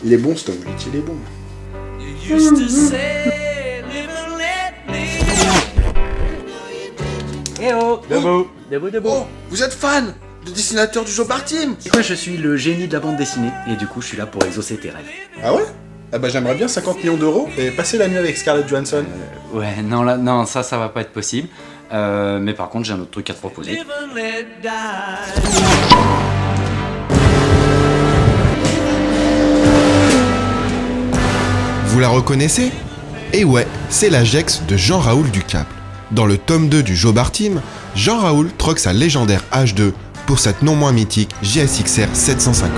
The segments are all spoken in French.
Il est bon ce Tom, il est bon. Eh oh, debout. Oh, vous êtes fan de dessinateur du Joe Team? Moi je suis le génie de la bande dessinée et du coup je suis là pour exaucer tes rêves. Ah ouais? Ah bah j'aimerais bien 50 millions d'euros et passer la nuit avec Scarlett Johansson. Ouais, non, ça va pas être possible. Mais par contre j'ai un autre truc à te proposer. Vous la reconnaissez? Et ouais, c'est la Gex de Jean-Raoul Ducable. Dans le tome 2 du Joe Team, Jean-Raoul troque sa légendaire H2 pour cette non moins mythique JSXR 750.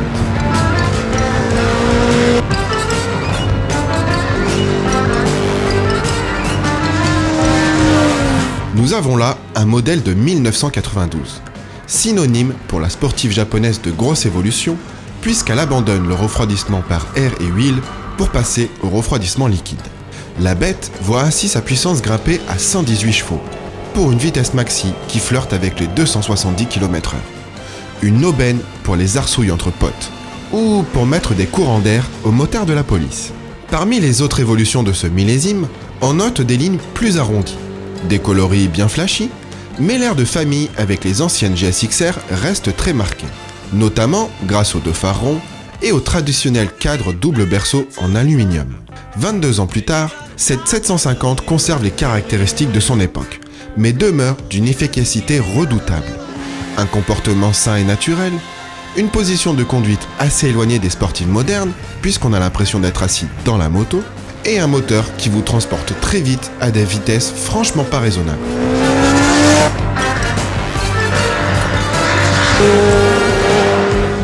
Nous avons là un modèle de 1992, synonyme pour la sportive japonaise de grosse évolution, puisqu'elle abandonne le refroidissement par air et huile pour passer au refroidissement liquide. La bête voit ainsi sa puissance grimper à 118 chevaux, pour une vitesse maxi qui flirte avec les 270 km/h. Une aubaine pour les arsouilles entre potes, ou pour mettre des courants d'air au motard de la police. Parmi les autres évolutions de ce millésime, on note des lignes plus arrondies, des coloris bien flashy, mais l'air de famille avec les anciennes GSXR reste très marqué, notamment grâce aux deux phares ronds et au traditionnel cadre double berceau en aluminium. 22 ans plus tard, cette 750 conserve les caractéristiques de son époque, mais demeure d'une efficacité redoutable. Un comportement sain et naturel, une position de conduite assez éloignée des sportives modernes, puisqu'on a l'impression d'être assis dans la moto, et un moteur qui vous transporte très vite à des vitesses franchement pas raisonnables.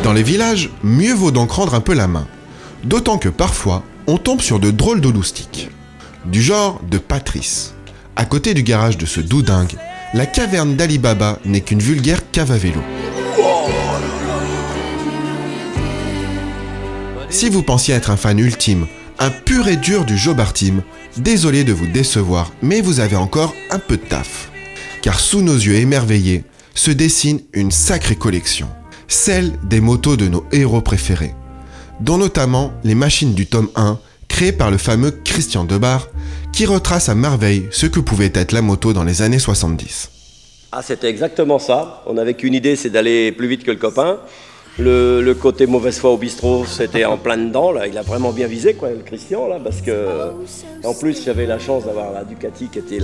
Dans les villages, mieux vaut donc rendre un peu la main, d'autant que parfois, on tombe sur de drôles de loustiques, du genre de Patrice. À côté du garage de ce doudingue, la caverne d'Ali Baba n'est qu'une vulgaire cave à vélo. Si vous pensiez être un fan ultime, un pur et dur du Joe Team, désolé de vous décevoir, mais vous avez encore un peu de taf. Car sous nos yeux émerveillés, se dessine une sacrée collection, celle des motos de nos héros préférés, dont notamment les machines du tome 1, créées par le fameux Christian Debar, qui retrace à merveille ce que pouvait être la moto dans les années 70. Ah, c'était exactement ça. On n'avait qu'une idée, c'est d'aller plus vite que le copain. Le côté mauvaise foi au bistrot, c'était en plein dedans. Là. Il a vraiment bien visé, quoi, le Christian, là, parce que en plus, j'avais la chance d'avoir la Ducati qui était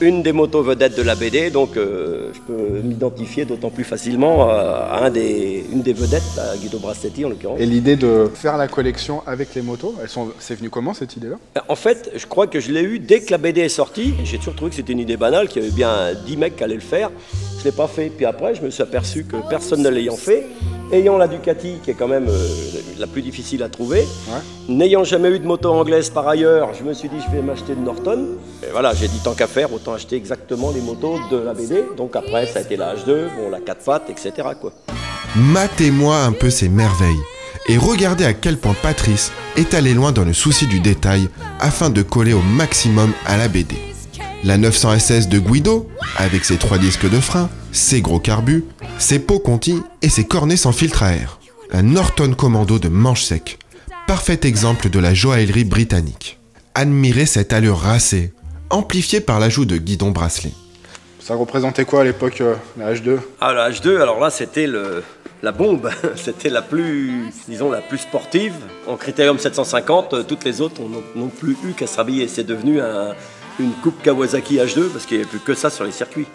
une des motos vedettes de la BD, donc je peux m'identifier d'autant plus facilement à une des vedettes, à Guido Brassetti en l'occurrence. Et l'idée de faire la collection avec les motos, c'est venu comment cette idée-là? En fait, je crois que je l'ai eu dès que la BD est sortie. J'ai toujours trouvé que c'était une idée banale, qu'il y avait bien 10 mecs qui allaient le faire. Je ne l'ai pas fait. Puis après, je me suis aperçu que personne ne l'ayant fait. Ayant la Ducati, qui est quand même la plus difficile à trouver, ouais. N'ayant jamais eu de moto anglaise par ailleurs, je me suis dit je vais m'acheter de Norton. Et voilà, j'ai dit tant qu'à faire, autant acheter exactement les motos de la BD. Donc après, ça a été la H2, bon, la 4 pattes, etc. quoi. Matez-moi un peu ces merveilles et regardez à quel point Patrice est allé loin dans le souci du détail afin de coller au maximum à la BD. La 900 SS de Guido, avec ses 3 disques de frein, ses gros carbus, ses pots contis et ses cornets sans filtre à air. La Norton Commando de manche sec, parfait exemple de la joaillerie britannique. Admirez cette allure racée, amplifiée par l'ajout de guidons bracelets. Ça représentait quoi à l'époque, la H2? Ah, la H2, alors là, c'était la bombe. C'était la plus, disons, la plus sportive. En Critérium 750, toutes les autres n'ont plus eu qu'à se rhabiller. C'est devenu une coupe Kawasaki H2 parce qu'il n'y avait plus que ça sur les circuits.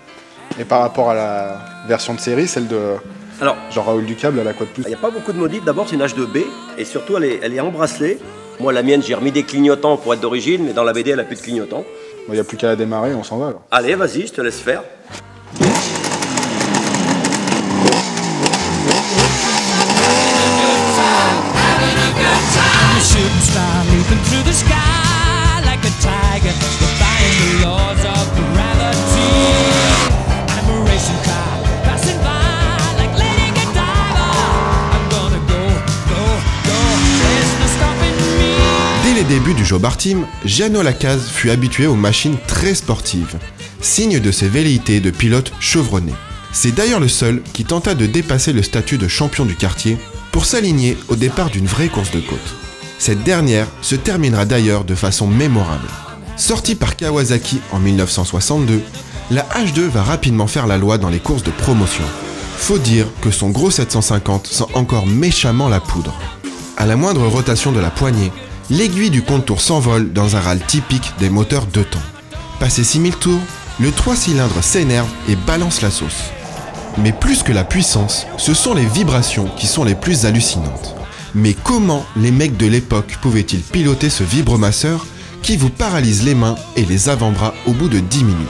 Et par rapport à la version de série, celle de Jean-Raoul Ducable, elle a quoi de plus? Il n'y a pas beaucoup de modifs. D'abord, c'est une H2B et surtout, elle est en bracelet. Moi, la mienne, j'ai remis des clignotants pour être d'origine, mais dans la BD, elle n'a plus de clignotants. Il n'y a plus qu'à la démarrer, on s'en va alors. Allez, vas-y, je te laisse faire. Dès les débuts du Joe Team, Gianno Lacaze fut habitué aux machines très sportives, signe de ses velléités de pilote chevronné. C'est d'ailleurs le seul qui tenta de dépasser le statut de champion du quartier pour s'aligner au départ d'une vraie course de côte. Cette dernière se terminera d'ailleurs de façon mémorable. Sortie par Kawasaki en 1962, la H2 va rapidement faire la loi dans les courses de promotion. Faut dire que son gros 750 sent encore méchamment la poudre. À la moindre rotation de la poignée, l'aiguille du compte-tours s'envole dans un râle typique des moteurs 2 temps. Passé 6000 tours, le 3 cylindres s'énerve et balance la sauce. Mais plus que la puissance, ce sont les vibrations qui sont les plus hallucinantes. Mais comment les mecs de l'époque pouvaient-ils piloter ce vibromasseur qui vous paralyse les mains et les avant-bras au bout de 10 minutes?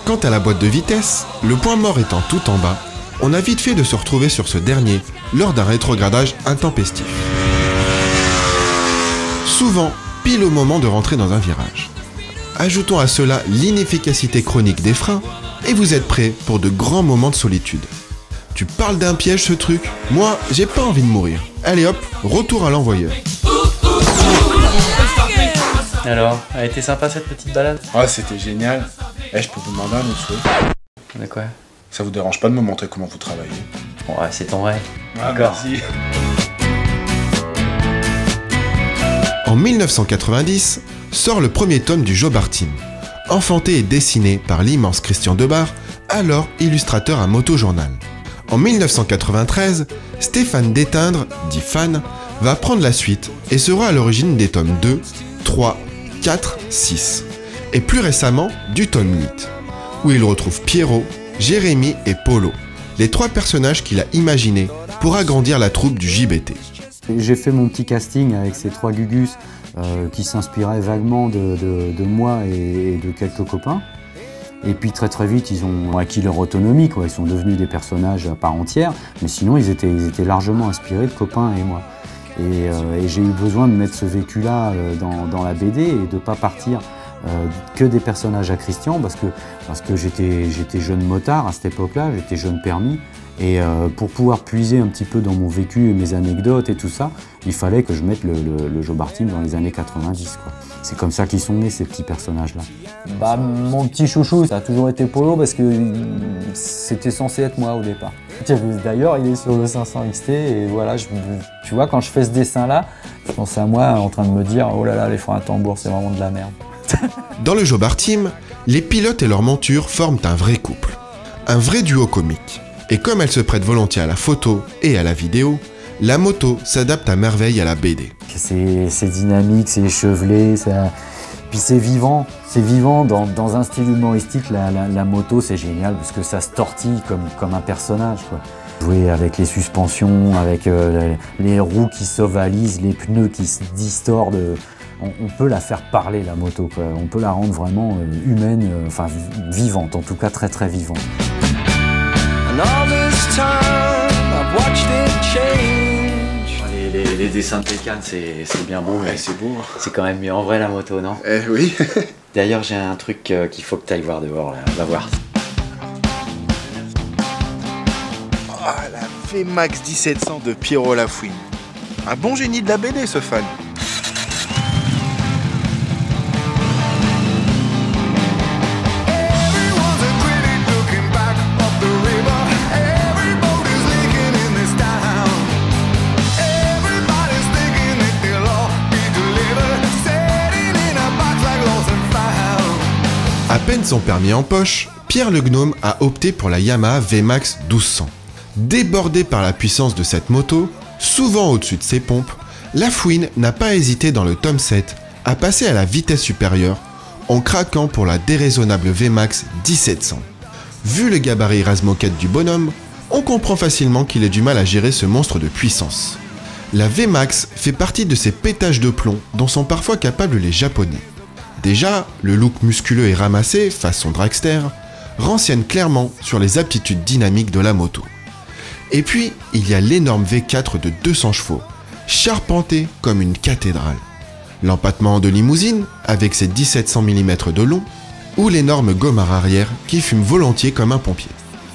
Quant à la boîte de vitesse, le point mort étant tout en bas, on a vite fait de se retrouver sur ce dernier lors d'un rétrogradage intempestif. Souvent, pile au moment de rentrer dans un virage. Ajoutons à cela l'inefficacité chronique des freins, et vous êtes prêts pour de grands moments de solitude. Tu parles d'un piège ce truc? Moi, j'ai pas envie de mourir. Allez hop, retour à l'envoyeur. Alors, a été sympa cette petite balade? Ouais, c'était génial. Je peux vous demander un autre souhait? De quoi? Ça vous dérange pas de me montrer comment vous travaillez? Ouais, c'est ton rêve. D'accord. Merci. En 1990, sort le premier tome du Jobard Team, enfanté et dessiné par l'immense Christian Debar, alors illustrateur à Motojournal. En 1993, Stéphane Déteindre, dit Fan, va prendre la suite et sera à l'origine des tomes 2, 3, 4, 6, et plus récemment du tome 8, où il retrouve Pierrot, Jérémy et Polo, les 3 personnages qu'il a imaginés pour agrandir la troupe du JBT. J'ai fait mon petit casting avec ces 3 gugus qui s'inspiraient vaguement de moi et de quelques copains. Et puis très vite, ils ont acquis leur autonomie, quoi. Ils sont devenus des personnages à part entière, mais sinon ils étaient largement inspirés de copains et moi. Et j'ai eu besoin de mettre ce vécu-là dans la BD et de ne pas partir que des personnages à Christian, parce que j'étais jeune motard à cette époque-là, j'étais jeune permis. Et pour pouvoir puiser un petit peu dans mon vécu et mes anecdotes et tout ça, il fallait que je mette le Jobard Team dans les années 90, quoi. C'est comme ça qu'ils sont nés, ces petits personnages-là. Bah, mon petit chouchou, ça a toujours été Polo, parce que c'était censé être moi au départ. D'ailleurs, il est sur le 500 XT, et voilà, tu vois, quand je fais ce dessin-là, je pense à moi en train de me dire « Oh là là, les freins à tambour, c'est vraiment de la merde ». Dans le Jobard Team, les pilotes et leur monture forment un vrai couple, un vrai duo comique. Et comme elle se prête volontiers à la photo et à la vidéo, la moto s'adapte à merveille à la BD. C'est dynamique, c'est échevelé, puis c'est vivant. C'est vivant dans un style humoristique, la moto c'est génial parce que ça se tortille comme un personnage, quoi. Jouer avec les suspensions, avec les roues qui s'ovalisent, les pneus qui se distordent. On peut la faire parler, la moto, quoi. On peut la rendre vraiment humaine, enfin vivante, en tout cas très vivante. Les dessins de Pécan, c'est bien beau. Ouais, c'est beau. C'est quand même mieux en vrai la moto, non? Oui. D'ailleurs, j'ai un truc qu'il faut que tu ailles voir dehors, là. Va voir. Oh, la VMAX 1700 de Pierrot Lafouine. Un bon génie de la BD, ce fan. À peine son permis en poche, Pierre le Gnome a opté pour la Yamaha VMAX 1200. Débordé par la puissance de cette moto, souvent au-dessus de ses pompes, Lafouine n'a pas hésité dans le tome 7 à passer à la vitesse supérieure en craquant pour la déraisonnable VMAX 1700. Vu le gabarit rase-moquette du bonhomme, on comprend facilement qu'il ait du mal à gérer ce monstre de puissance. La VMAX fait partie de ces pétages de plomb dont sont parfois capables les Japonais. Déjà, le look musculeux et ramassé, façon dragster, renseigne clairement sur les aptitudes dynamiques de la moto. Et puis, il y a l'énorme V4 de 200 chevaux, charpenté comme une cathédrale. L'empattement de limousine, avec ses 1700 mm de long, ou l'énorme gommard arrière qui fume volontiers comme un pompier.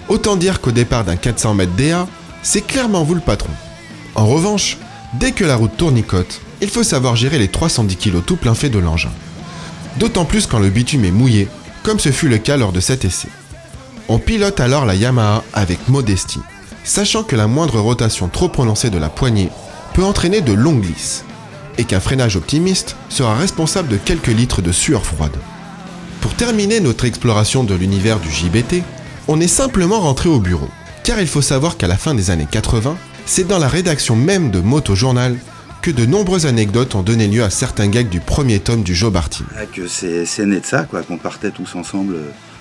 Autant dire qu'au départ d'un 400 m DA, c'est clairement vous le patron. En revanche, dès que la route tournicote, il faut savoir gérer les 310 kg tout plein fait de l'engin. D'autant plus quand le bitume est mouillé, comme ce fut le cas lors de cet essai. On pilote alors la Yamaha avec modestie, sachant que la moindre rotation trop prononcée de la poignée peut entraîner de longues glisses, et qu'un freinage optimiste sera responsable de quelques litres de sueur froide. Pour terminer notre exploration de l'univers du JBT, on est simplement rentré au bureau, car il faut savoir qu'à la fin des années 80, c'est dans la rédaction même de Moto Journal que de nombreuses anecdotes ont donné lieu à certains gags du premier tome du Joe Bartine. Que c'est né de ça, quoi, qu'on partait tous ensemble,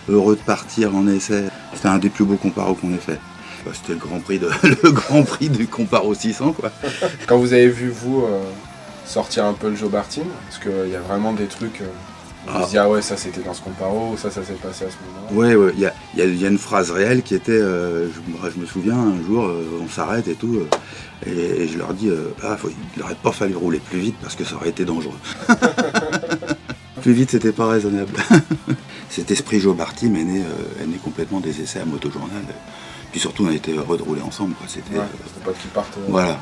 heureux de partir en essai. C'était un des plus beaux comparos qu'on ait fait. C'était le grand prix du comparo 600, quoi. Quand vous avez vu, vous, sortir un peu le Joe Bartine, parce qu'il y a vraiment des trucs... vous vous dites, ah ouais, ça c'était dans ce comparo, ça s'est passé à ce moment-là. Ouais, il y a une phrase réelle qui était, je me souviens, un jour, on s'arrête et tout, et je leur dis, il n'aurait pas fallu rouler plus vite parce que ça aurait été dangereux. Plus vite, c'était pas raisonnable. Cet esprit Joe Bartine est né complètement des essais à Moto Journal. Puis surtout, on était heureux de rouler ensemble, quoi. C'était pas qu'ils partent. Voilà.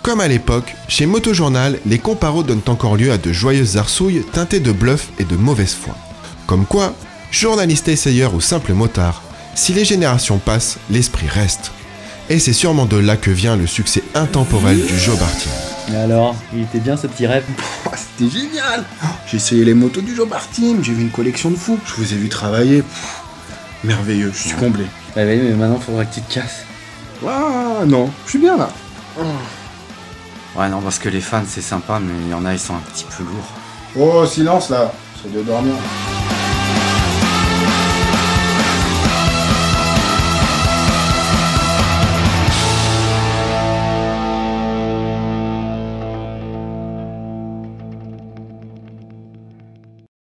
Comme à l'époque, chez Moto Journal, les comparos donnent encore lieu à de joyeuses arsouilles teintées de bluff et de mauvaise foi. Comme quoi, journaliste essayeur ou simple motard, si les générations passent, l'esprit reste. Et c'est sûrement de là que vient le succès intemporel du Joe Bartine. Et alors, il était bien ce petit rêve? C'était génial. J'ai essayé les motos du Joe Bartine, j'ai vu une collection de fous. Je vous ai vu travailler. Merveilleux, je suis comblé. Bah oui, mais maintenant, faudra que tu te casses. Ah non, je suis bien là. Ouais, non, parce que les fans, c'est sympa, mais il y en a, ils sont un petit peu lourds. Oh, silence là, c'est de dormir.